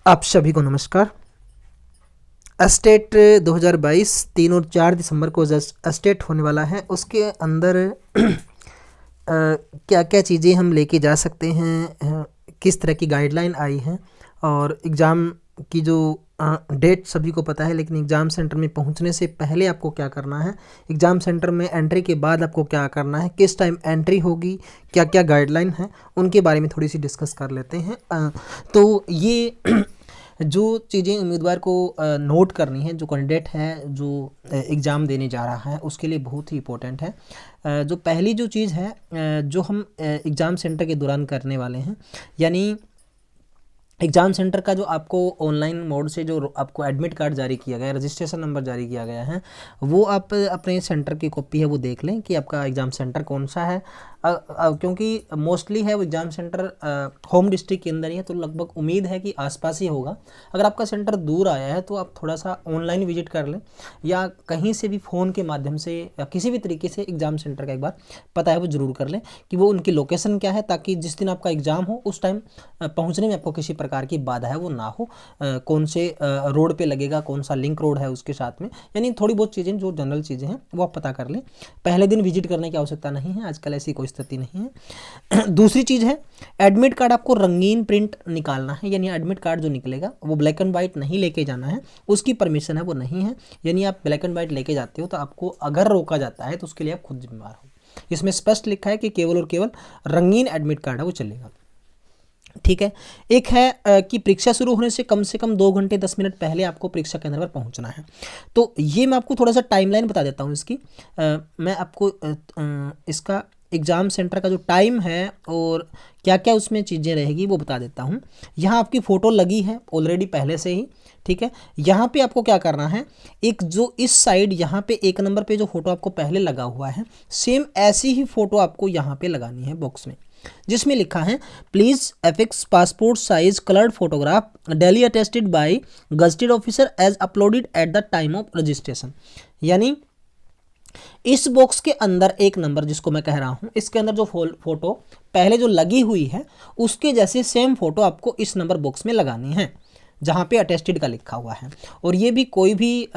आप सभी को नमस्कार। एस्टेट 2022 3 और 4 दिसंबर को एस्टेट होने वाला है। उसके अंदर क्या क्या चीज़ें हम लेके जा सकते हैं, किस तरह की गाइडलाइन आई हैं और एग्ज़ाम की जो डेट सभी को पता है, लेकिन एग्ज़ाम सेंटर में पहुंचने से पहले आपको क्या करना है, एग्ज़ाम सेंटर में एंट्री के बाद आपको क्या करना है, किस टाइम एंट्री होगी, क्या क्या गाइडलाइन है, उनके बारे में थोड़ी सी डिस्कस कर लेते हैं। तो ये जो चीज़ें उम्मीदवार को नोट करनी है, जो कैंडिडेट है जो एग्ज़ाम देने जा रहा है, उसके लिए बहुत ही इम्पोर्टेंट है। जो पहली जो चीज़ है जो हम एग्ज़ाम सेंटर के दौरान करने वाले हैं, यानी एग्ज़ाम सेंटर का जो आपको ऑनलाइन मोड से जो आपको एडमिट कार्ड जारी किया गया है, रजिस्ट्रेशन नंबर जारी किया गया है, वो आप अपने सेंटर की कॉपी है वो देख लें कि आपका एग्ज़ाम सेंटर कौन सा है। क्योंकि मोस्टली है वो एग्ज़ाम सेंटर होम डिस्ट्रिक्ट के अंदर ही है, तो लगभग उम्मीद है कि आसपास ही होगा। अगर आपका सेंटर दूर आया है तो आप थोड़ा सा ऑनलाइन विजिट कर लें, या कहीं से भी फ़ोन के माध्यम से या किसी भी तरीके से एग्ज़ाम सेंटर का एक बार पता है वो ज़रूर कर लें कि वो उनकी लोकेशन क्या है, ताकि जिस दिन आपका एग्ज़ाम हो उस टाइम पहुँचने में आपको किसी प्रकार की बाधा है वो ना हो। कौन से रोड पे लगेगा, कौन सा लिंक रोड है उसके साथ में, यानी थोड़ी बहुत चीज़ें जो जनरल चीज़ें हैं वो आप पता कर लें। पहले दिन विजिट करने की आवश्यकता नहीं है, आजकल ऐसी कोई स्थिति नहीं है। दूसरी चीज़ है, एडमिट कार्ड आपको रंगीन प्रिंट निकालना है, यानी एडमिट कार्ड जो निकलेगा वो ब्लैक एंड वाइट नहीं लेके जाना है, उसकी परमिशन है वो नहीं है। यानी आप ब्लैक एंड वाइट लेके जाते हो तो आपको अगर रोका जाता है तो उसके लिए आप खुद जिम्मेदार हो। इसमें स्पष्ट लिखा है कि केवल और केवल रंगीन एडमिट कार्ड है वो चलेगा। ठीक है। एक है कि परीक्षा शुरू होने से कम 2 घंटे 10 मिनट पहले आपको परीक्षा केंद्र पर पहुंचना है। तो ये मैं आपको थोड़ा सा टाइमलाइन बता देता हूँ इसकी। मैं आपको इसका एग्ज़ाम सेंटर का जो टाइम है और क्या क्या उसमें चीज़ें रहेगी वो बता देता हूँ। यहाँ आपकी फ़ोटो लगी है ऑलरेडी पहले से ही, ठीक है। यहाँ पे आपको क्या करना है, एक जो इस साइड यहाँ पे 1 नंबर पे जो फ़ोटो आपको पहले लगा हुआ है, सेम ऐसी ही फ़ोटो आपको यहाँ पे लगानी है बॉक्स में, जिसमें लिखा है please affix passport size coloured photograph duly attested by gazetted officer as uploaded at the time of registration. यानी इस बॉक्स के अंदर 1 नंबर जिसको मैं कह रहा हूं, इसके अंदर जो फोटो पहले जो लगी हुई है उसके जैसे सेम फोटो आपको इस नंबर बॉक्स में लगानी है जहां पे अटेस्टेड का लिखा हुआ है। और ये भी कोई भी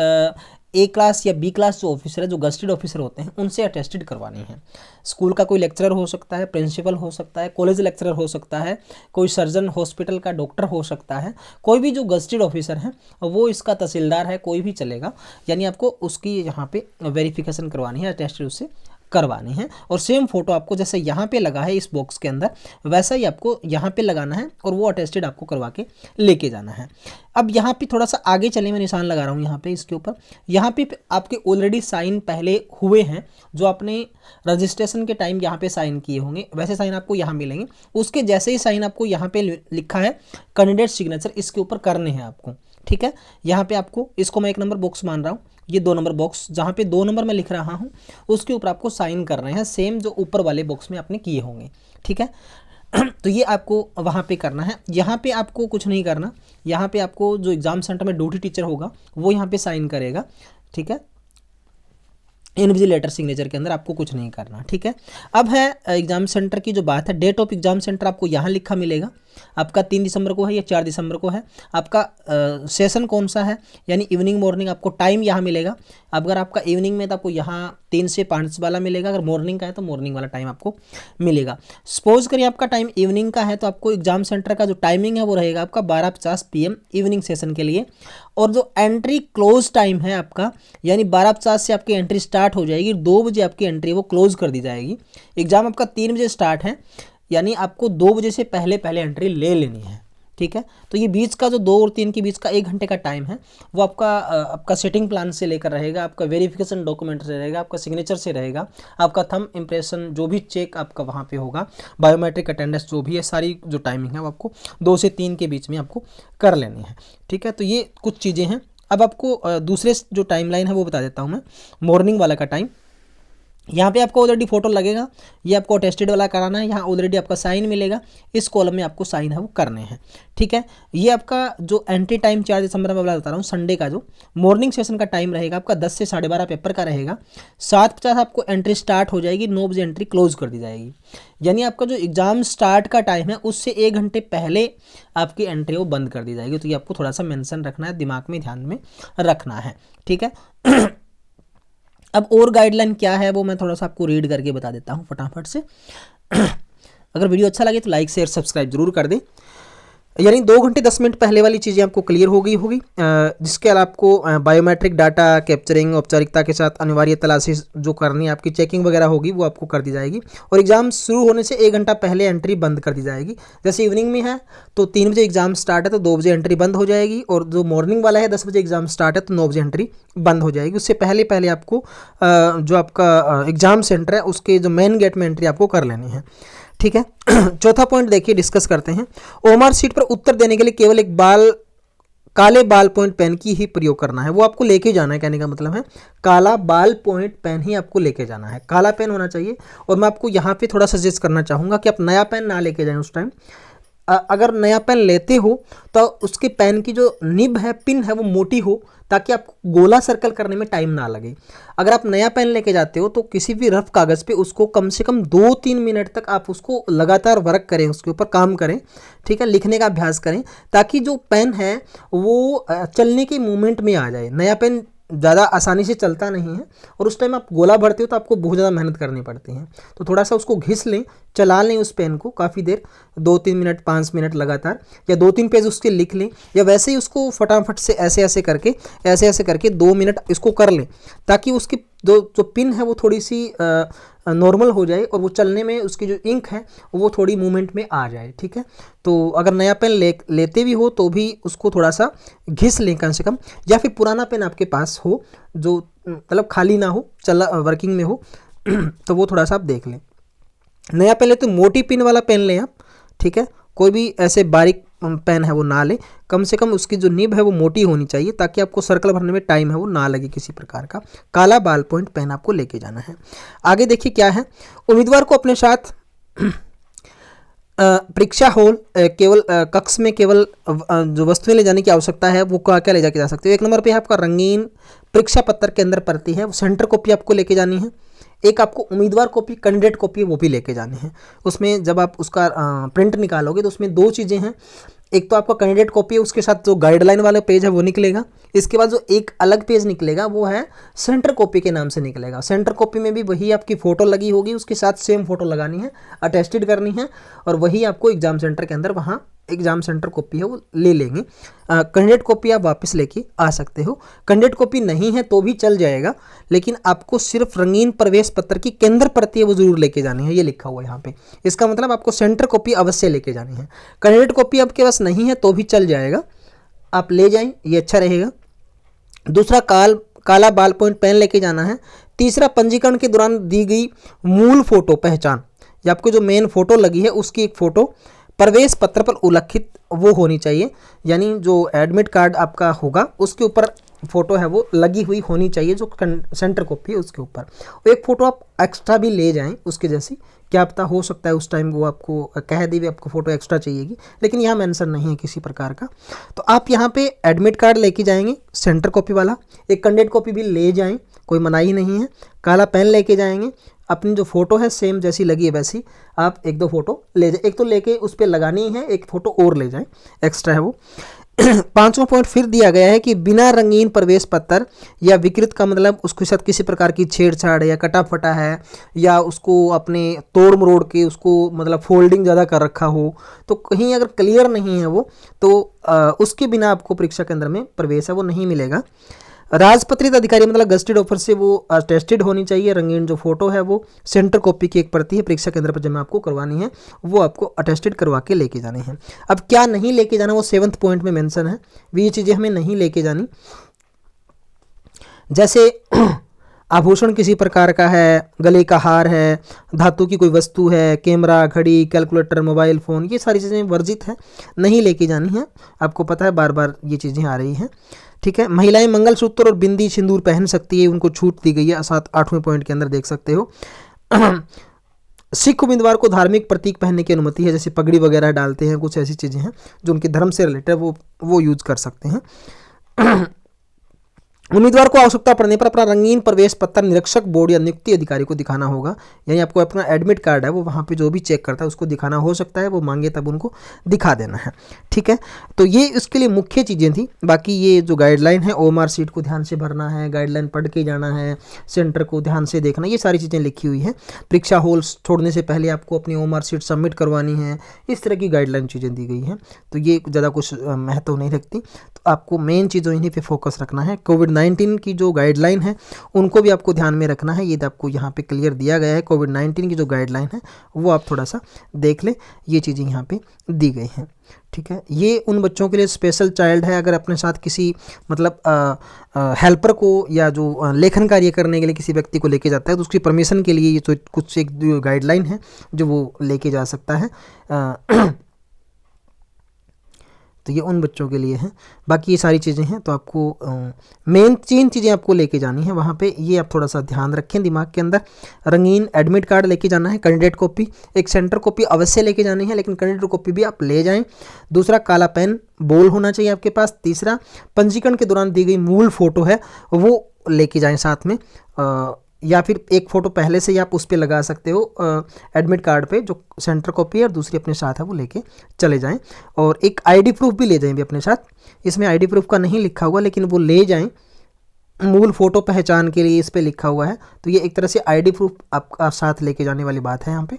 ए क्लास या बी क्लास जो ऑफिसर है, जो गजटेड ऑफिसर होते हैं, उनसे अटेस्टेड करवानी है। स्कूल का कोई लेक्चरर हो सकता है, प्रिंसिपल हो सकता है, कॉलेज लेक्चरर हो सकता है, कोई सर्जन हॉस्पिटल का डॉक्टर हो सकता है, कोई भी जो गजटेड ऑफिसर है वो इसका तहसीलदार है, कोई भी चलेगा। यानी आपको उसकी यहाँ पे वेरिफिकेशन करवानी है, अटेस्टेड उससे करवानी है। और सेम फोटो आपको जैसे यहाँ पे लगा है इस बॉक्स के अंदर, वैसा ही आपको यहाँ पे लगाना है और वो अटेस्टेड आपको करवा के लेके जाना है। अब यहाँ पे थोड़ा सा आगे चले, मैं निशान लगा रहा हूँ यहाँ पे इसके ऊपर। यहाँ पे आपके ऑलरेडी साइन पहले हुए हैं, जो आपने रजिस्ट्रेशन के टाइम यहाँ पे साइन किए होंगे, वैसे साइन आपको यहाँ मिलेंगे। उसके जैसे ही साइन आपको यहाँ पे लिखा है कैंडिडेट सिग्नेचर, इसके ऊपर करने हैं आपको, ठीक है। यहाँ पे आपको, इसको मैं 1 नंबर बॉक्स मान रहा हूँ, ये 2 नंबर बॉक्स, जहाँ पे 2 नंबर मैं लिख रहा हूँ उसके ऊपर आपको साइन कर रहे हैं, सेम जो ऊपर वाले बॉक्स में आपने किए होंगे, ठीक है। तो ये आपको वहाँ पे करना है। यहाँ पे आपको कुछ नहीं करना, यहाँ पे आपको जो एग्ज़ाम सेंटर में ड्यूटी टीचर होगा वो यहाँ पे साइन करेगा, ठीक है। इनविजिलेटर सिग्नेचर के अंदर आपको कुछ नहीं करना, ठीक है। अब है एग्जाम सेंटर की जो बात है, डेट ऑफ एग्जाम सेंटर आपको यहाँ लिखा मिलेगा, आपका 3 दिसंबर को है या 4 दिसंबर को है। आपका सेशन कौन सा है, यानी इवनिंग मॉर्निंग, आपको टाइम यहाँ मिलेगा। अगर आपका इवनिंग में तो आपको यहाँ 3 से 5 वाला मिलेगा, अगर मॉर्निंग का है तो मॉर्निंग वाला टाइम आपको मिलेगा। सपोज करिए आपका टाइम इवनिंग का है तो आपको एग्जाम सेंटर का जो टाइमिंग है वो रहेगा आपका 12:50 PM इवनिंग सेशन के लिए। और जो एंट्री क्लोज टाइम है आपका, यानी 12:50 से आपकी एंट्री स्टार्ट हो जाएगी, 2 बजे आपकी एंट्री वो क्लोज कर दी जाएगी। एग्जाम आपका 3 बजे स्टार्ट है, यानी आपको 2 बजे से पहले पहले एंट्री ले लेनी है, ठीक है। तो ये बीच का जो 2 और 3 के बीच का 1 घंटे का टाइम है वो आपका सेटिंग प्लान से लेकर रहेगा, आपका वेरिफिकेशन डॉक्यूमेंट से रहेगा, आपका सिग्नेचर से रहेगा, आपका थंब इम्प्रेशन जो भी चेक आपका वहाँ पे होगा, बायोमेट्रिक अटेंडेंस जो भी है, सारी जो टाइमिंग है वो आपको 2 से 3 के बीच में आपको कर लेनी है, ठीक है। तो ये कुछ चीज़ें हैं। अब आपको दूसरे जो टाइमलाइन है वो बता देता हूँ मैं, मॉर्निंग वाला का टाइम। यहाँ पे आपको ऑलरेडी फोटो लगेगा, ये आपको अटेस्टेड वाला कराना है, यहाँ ऑलरेडी आपका साइन मिलेगा, इस कॉलम में आपको साइन है वो करने हैं, ठीक है। ये आपका जो एंट्री टाइम 4 दिसंबर में बता रहा हूँ, संडे का जो मॉर्निंग सेशन का टाइम रहेगा आपका 10 से 12:30 पेपर का रहेगा। 7:50 आपको एंट्री स्टार्ट हो जाएगी, 9 बजे एंट्री क्लोज कर दी जाएगी। यानी आपका जो एग्ज़ाम स्टार्ट का टाइम है उससे 1 घंटे पहले आपकी एंट्री वो बंद कर दी जाएगी। तो ये आपको थोड़ा सा मेंशन रखना है, दिमाग में ध्यान में रखना है, ठीक है। अब और गाइडलाइन क्या है वो मैं थोड़ा सा आपको रीड करके बता देता हूँ फटाफट से। अगर वीडियो अच्छा लगे तो लाइक शेयर सब्सक्राइब जरूर कर दें। यानी 2 घंटे 10 मिनट पहले वाली चीज़ें आपको क्लियर हो गई होगी, जिसके अलावा आपको बायोमेट्रिक डाटा कैप्चरिंग औपचारिकता के साथ अनिवार्य तलाशी जो करनी है, आपकी चेकिंग वगैरह होगी वो आपको कर दी जाएगी। और एग्ज़ाम शुरू होने से 1 घंटा पहले एंट्री बंद कर दी जाएगी। जैसे इवनिंग में है तो 3 बजे एग्ज़ाम स्टार्ट है तो 2 बजे एंट्री बंद हो जाएगी, और जो मॉर्निंग वाला है 10 बजे एग्ज़ाम स्टार्ट है तो 9 बजे एंट्री बंद हो जाएगी। उससे पहले पहले आपको जो आपका एग्ज़ाम सेंटर है उसके जो मेन गेट में एंट्री आपको कर लेनी है, ठीक है। चौथा पॉइंट देखिए, डिस्कस करते हैं। ओएमआर शीट पर उत्तर देने के लिए केवल एक काले बाल पॉइंट पेन की ही प्रयोग करना है, वो आपको लेके जाना है। कहने का मतलब है काला बाल पॉइंट पेन ही आपको लेके जाना है, काला पेन होना चाहिए। और मैं आपको यहाँ पे थोड़ा सजेस्ट करना चाहूँगा कि आप नया पेन ना लेके जाएं उस टाइम। अगर नया पेन लेते हो तो उसके पेन की जो निब है, पिन है, वो मोटी हो, ताकि आपको गोला सर्कल करने में टाइम ना लगे। अगर आप नया पेन लेके जाते हो तो किसी भी रफ कागज़ पे उसको कम से कम 2-3 मिनट तक आप उसको लगातार वर्क करें, उसके ऊपर काम करें, ठीक है, लिखने का अभ्यास करें, ताकि जो पेन है वो चलने के मूवमेंट में आ जाए। नया पेन ज़्यादा आसानी से चलता नहीं है, और उस टाइम आप गोला भरते हो तो आपको बहुत ज़्यादा मेहनत करनी पड़ती है। तो थोड़ा सा उसको घिस लें, चला लें उस पेन को काफ़ी देर, 2-3 मिनट 5 मिनट लगातार, या 2-3 पेज उसके लिख लें, या वैसे ही उसको फटाफट से ऐसे ऐसे करके 2 मिनट इसको कर लें, ताकि उसकी जो पिन है वो थोड़ी सी नॉर्मल हो जाए, और वो चलने में उसकी जो इंक है वो थोड़ी मूवमेंट में आ जाए, ठीक है। तो अगर नया पेन लेते भी हो तो भी उसको थोड़ा सा घिस लें कम से कम, या फिर पुराना पेन आपके पास हो जो मतलब खाली ना हो, चला वर्किंग में हो, तो वो थोड़ा सा आप देख लें। नया पेन ले तो मोटी पिन वाला पेन लें आप, ठीक है, कोई भी ऐसे बारीक पेन है वो ना लें, कम से कम उसकी जो निब है वो मोटी होनी चाहिए, ताकि आपको सर्कल भरने में टाइम है वो ना लगे किसी प्रकार का। काला बाल पॉइंट पेन आपको लेके जाना है। आगे देखिए क्या है, उम्मीदवार को अपने साथ परीक्षा हॉल केवल कक्ष में केवल जो वस्तुएं ले जाने की आवश्यकता है वो क्या क्या ले जाके जा सकते हो। 1 नंबर पे आपका रंगीन परीक्षा पत्र के अंदर पड़ती है, सेंटर कॉपी आपको लेके जानी है। एक आपको उम्मीदवार कॉपी, कैंडिडेट कॉपी, वो भी लेके जानी है। उसमें जब आप उसका प्रिंट निकालोगे तो उसमें 2 चीज़ें हैं, एक तो आपका कैंडिडेट कॉपी है, उसके साथ जो गाइडलाइन वाला पेज है वो निकलेगा। इसके बाद जो एक अलग पेज निकलेगा वो है सेंटर कॉपी के नाम से निकलेगा। सेंटर कॉपी में भी वही आपकी फ़ोटो लगी होगी, उसके साथ सेम फ़ोटो लगानी है, अटेस्टेड करनी है, और वही आपको एग्ज़ाम सेंटर के अंदर वहाँ एग्ज़ाम सेंटर कॉपी है वो ले लेंगे। कैंडिडेट कॉपी आप वापस लेके आ सकते हो। कैंडिडेट कॉपी नहीं है तो भी चल जाएगा, लेकिन आपको सिर्फ रंगीन प्रवेश पत्र की केंद्र प्रति है वो जरूर लेके जानी है, ये लिखा हुआ है यहाँ पे। इसका मतलब आपको सेंटर कॉपी अवश्य लेके जानी है। कैंडिडेट कॉपी आपके पास नहीं है तो भी चल जाएगा, आप ले जाएं, ये अच्छा रहेगा। दूसरा काला बाल पॉइंट पेन लेके जाना है। तीसरा, पंजीकरण के दौरान दी गई मूल फोटो पहचान, या आपको जो मेन फोटो लगी है उसकी एक फ़ोटो प्रवेश पत्र पर उल्लिखित वो होनी चाहिए, यानी जो एडमिट कार्ड आपका होगा उसके ऊपर फ़ोटो है वो लगी हुई होनी चाहिए, जो सेंटर कॉपी है उसके ऊपर। और एक फ़ोटो आप एक्स्ट्रा भी ले जाएं उसके जैसी, क्या पता हो सकता है उस टाइम वो आपको कह दे भी आपको फ़ोटो एक्स्ट्रा चाहिएगी, लेकिन यहाँ मेंशन नहीं है किसी प्रकार का। तो आप यहाँ पे एडमिट कार्ड लेके जाएंगे सेंटर कॉपी वाला, एक कैंडिडेट कॉपी भी ले जाएं, कोई मनाही नहीं है। काला पेन लेके जाएंगे, अपनी जो फ़ोटो है सेम जैसी लगी है वैसी आप 1-2 फ़ोटो ले जाए, एक तो लेके उस पर लगानी है, एक फ़ोटो और ले जाएं, एक्स्ट्रा है वो। 5वां पॉइंट फिर दिया गया है कि बिना रंगीन प्रवेश पत्र या विकृत का मतलब उसके साथ किसी प्रकार की छेड़छाड़ या कटा फटा है, या उसको अपने तोड़ मरोड़ के उसको मतलब फोल्डिंग ज़्यादा कर रखा हो, तो कहीं अगर क्लियर नहीं है वो, तो उसके बिना आपको परीक्षा केंद्र में प्रवेश है वो नहीं मिलेगा। राजपत्रित अधिकारी मतलब गजटेड ऑफर से वो अटेस्टेड होनी चाहिए। रंगीन जो फोटो है वो सेंटर कॉपी की एक प्रति है, परीक्षा केंद्र पर जब आपको करवानी है वो आपको अटेस्टेड करवा के लेके जाने हैं। अब क्या नहीं लेके जाना वो 7th पॉइंट में मेंशन है, ये चीज़ें हमें नहीं लेके जानी। जैसे आभूषण किसी प्रकार का है, गले का हार है, धातु की कोई वस्तु है, कैमरा, घड़ी, कैलकुलेटर, मोबाइल फ़ोन, ये सारी चीज़ें वर्जित हैं, नहीं लेके जानी है। आपको पता है बार बार ये चीज़ें आ रही हैं, ठीक है। महिलाएं मंगलसूत्र और बिंदी सिंदूर पहन सकती है, उनको छूट दी गई है, 7-8वें पॉइंट के अंदर देख सकते हो। सिख उम्मीदवार को धार्मिक प्रतीक पहनने की अनुमति है, जैसे पगड़ी वगैरह डालते हैं, कुछ ऐसी चीज़ें हैं जो उनके धर्म से रिलेटेड वो यूज कर सकते हैं। उम्मीदवार को आवश्यकता पड़ने पर अपना रंगीन प्रवेश पत्र निरीक्षक बोर्ड या नियुक्ति अधिकारी को दिखाना होगा, यानी आपको अपना एडमिट कार्ड है वो वहाँ पे जो भी चेक करता है उसको दिखाना हो सकता है, वो मांगे तब उनको दिखा देना है, ठीक है। तो ये इसके लिए मुख्य चीज़ें थी। बाकी ये जो गाइडलाइन है, ओएमआर शीट को ध्यान से भरना है, गाइडलाइन पढ़ के जाना है, सेंटर को ध्यान से देखना, ये सारी चीज़ें लिखी हुई है। परीक्षा हॉल छोड़ने से पहले आपको अपनी ओएमआर शीट सबमिट करवानी है, इस तरह की गाइडलाइन चीज़ें दी गई हैं। तो ये ज़्यादा कुछ महत्व नहीं रखती, तो आपको मेन चीज़ों इन्हीं पे फोकस रखना है। कोविड-19 की जो गाइडलाइन है उनको भी आपको ध्यान में रखना है, ये आपको यहाँ पे क्लियर दिया गया है। कोविड-19 की जो गाइडलाइन है वो आप थोड़ा सा देख लें, ये चीज़ें यहाँ पे दी गई हैं, ठीक है। ये उन बच्चों के लिए स्पेशल चाइल्ड है, अगर अपने साथ किसी मतलब हेल्पर को या जो लेखन कार्य करने के लिए किसी व्यक्ति को लेके जाता है तो उसकी परमिशन के लिए ये तो कुछ एक गाइडलाइन है जो वो लेके जा सकता है। तो ये उन बच्चों के लिए है। बाकी ये सारी चीज़ें हैं, तो आपको मेन 3 चीज़ें आपको लेके जानी है वहाँ पे, ये आप थोड़ा सा ध्यान रखें दिमाग के अंदर। रंगीन एडमिट कार्ड लेके जाना है, कैंडिडेट कॉपी, एक सेंटर कॉपी अवश्य लेके जानी है, लेकिन कैंडिडेट कॉपी भी आप ले जाएं। दूसरा, काला पेन बोल होना चाहिए आपके पास। तीसरा, पंजीकरण के दौरान दी गई मूल फ़ोटो है वो लेके जाएँ साथ में, या फिर एक फ़ोटो पहले से ही आप उस पर लगा सकते हो एडमिट कार्ड पे, जो सेंटर कॉपी है, और दूसरी अपने साथ है वो लेके चले जाएं। और एक आईडी प्रूफ भी ले जाएं भी अपने साथ, इसमें आईडी प्रूफ का नहीं लिखा हुआ लेकिन वो ले जाएं, मूल फ़ोटो पहचान के लिए इस पर लिखा हुआ है। तो ये एक तरह से आईडी प्रूफ आप साथ लेके जाने वाली बात है यहाँ पे।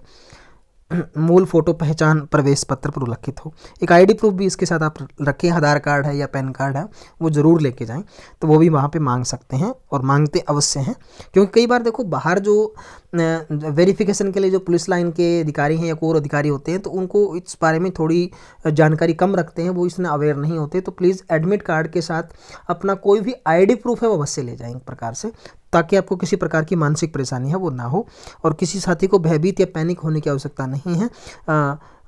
मूल फोटो पहचान प्रवेश पत्र पर उल्लिखित हो, एक आईडी प्रूफ भी इसके साथ आप रखें, आधार कार्ड है या पैन कार्ड है वो ज़रूर लेके जाएं, तो वो भी वहाँ पे मांग सकते हैं और मांगते अवश्य हैं। क्योंकि कई बार देखो बाहर जो वेरिफिकेशन के लिए जो पुलिस लाइन के अधिकारी हैं या कोर अधिकारी होते हैं तो उनको इस बारे में थोड़ी जानकारी कम रखते हैं, वो इसमें अवेयर नहीं होते। तो प्लीज़ एडमिट कार्ड के साथ अपना कोई भी आईडी प्रूफ है वो अवश्य ले जाएं एक प्रकार से, ताकि आपको किसी प्रकार की मानसिक परेशानी है वो ना हो, और किसी साथी को भयभीत या पैनिक होने की आवश्यकता नहीं है।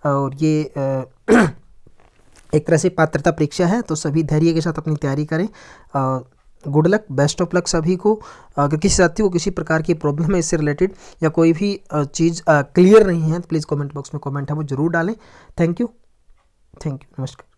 और ये एक तरह से पात्रता परीक्षा है, तो सभी धैर्य के साथ अपनी तैयारी करें। Good luck, best of luck सभी को। अगर किसी साथी को किसी प्रकार की प्रॉब्लम है इससे रिलेटेड या कोई भी चीज़ क्लियर नहीं है तो प्लीज़ कमेंट बॉक्स में कमेंट है वो ज़रूर डालें। थैंक यू, नमस्कार।